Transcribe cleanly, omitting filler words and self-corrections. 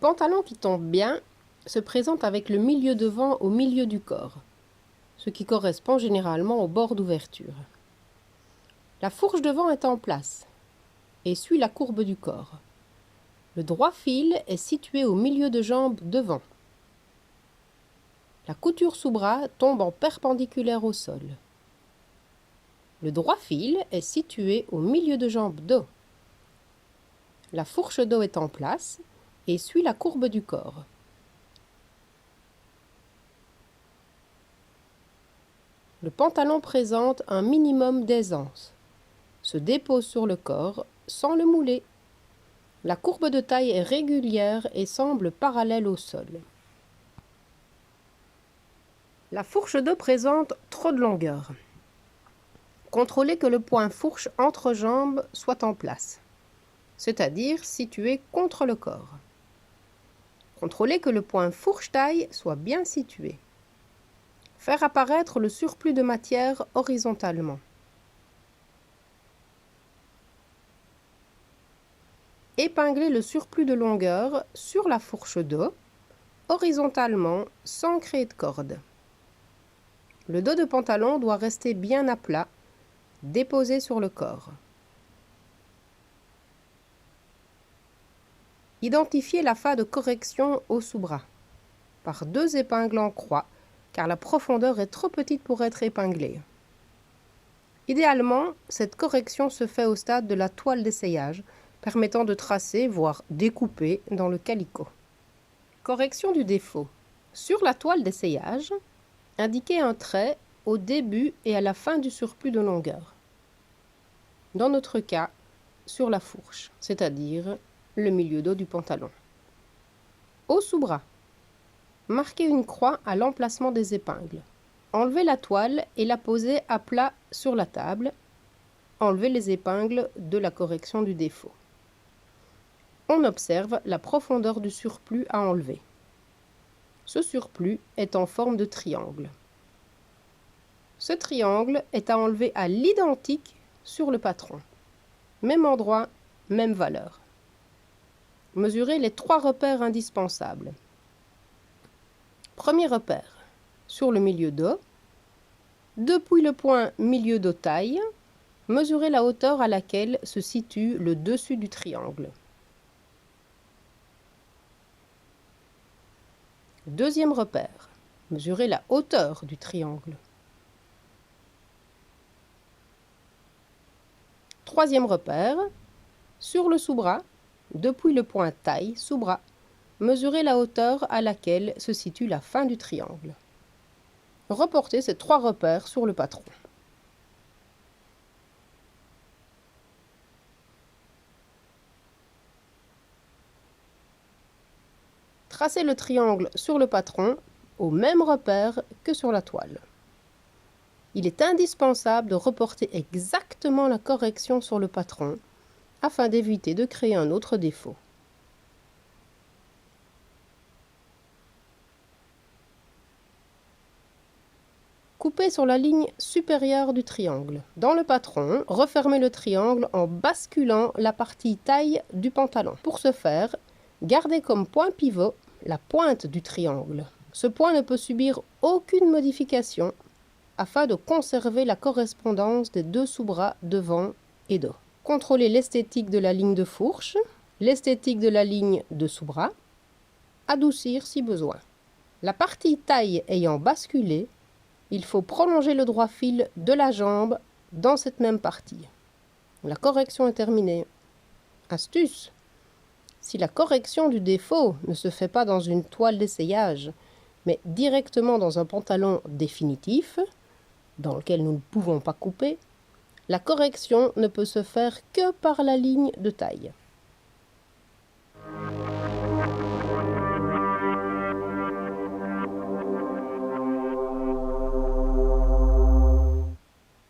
pantalon qui tombe bien se présente avec le milieu devant au milieu du corps, ce qui correspond généralement au bord d'ouverture. La fourche devant est en place et suit la courbe du corps. Le droit fil est situé au milieu de jambe devant. La couture sous bras tombe en perpendiculaire au sol. Le droit fil est situé au milieu de jambe dos. La fourche dos est en place et suit la courbe du corps. Le pantalon présente un minimum d'aisance, se dépose sur le corps sans le mouler. La courbe de taille est régulière et semble parallèle au sol. La fourche dos présente trop de longueur. Contrôlez que le point fourche entre jambes soit en place, c'est-à-dire situé contre le corps. Contrôlez que le point fourche-taille soit bien situé. Faire apparaître le surplus de matière horizontalement. Épingler le surplus de longueur sur la fourche dos, horizontalement, sans créer de corde. Le dos de pantalon doit rester bien à plat, déposé sur le corps. Identifiez la fa de correction au sous-bras par 2 épingles en croix, car la profondeur est trop petite pour être épinglée. Idéalement, cette correction se fait au stade de la toile d'essayage, permettant de tracer, voire découper dans le calicot. Correction du défaut. Sur la toile d'essayage, indiquez un trait au début et à la fin du surplus de longueur. Dans notre cas, sur la fourche, c'est-à-dire le milieu dos du pantalon. Au sous-bras, marquez une croix à l'emplacement des épingles. Enlevez la toile et la posez à plat sur la table. Enlevez les épingles de la correction du défaut. On observe la profondeur du surplus à enlever. Ce surplus est en forme de triangle. Ce triangle est à enlever à l'identique sur le patron. Même endroit, même valeur. Mesurez les 3 repères indispensables. Premier repère, sur le milieu dos. Depuis le point milieu dos taille, mesurez la hauteur à laquelle se situe le dessus du triangle. Deuxième repère, mesurez la hauteur du triangle. Troisième repère, sur le sous-bras, depuis le point taille sous-bras, mesurez la hauteur à laquelle se situe la fin du triangle. Reportez ces 3 repères sur le patron. Tracez le triangle sur le patron au même repère que sur la toile. Il est indispensable de reporter exactement la correction sur le patron afin d'éviter de créer un autre défaut. Coupez sur la ligne supérieure du triangle. Dans le patron, refermez le triangle en basculant la partie taille du pantalon. Pour ce faire, gardez comme point pivot la pointe du triangle. Ce point ne peut subir aucune modification afin de conserver la correspondance des 2 sous-bras devant et dos. Contrôlez l'esthétique de la ligne de fourche, l'esthétique de la ligne de sous-bras, adoucir si besoin. La partie taille ayant basculé, il faut prolonger le droit fil de la jambe dans cette même partie. La correction est terminée. Astuce! Si la correction du défaut ne se fait pas dans une toile d'essayage, mais directement dans un pantalon définitif, dans lequel nous ne pouvons pas couper, la correction ne peut se faire que par la ligne de taille.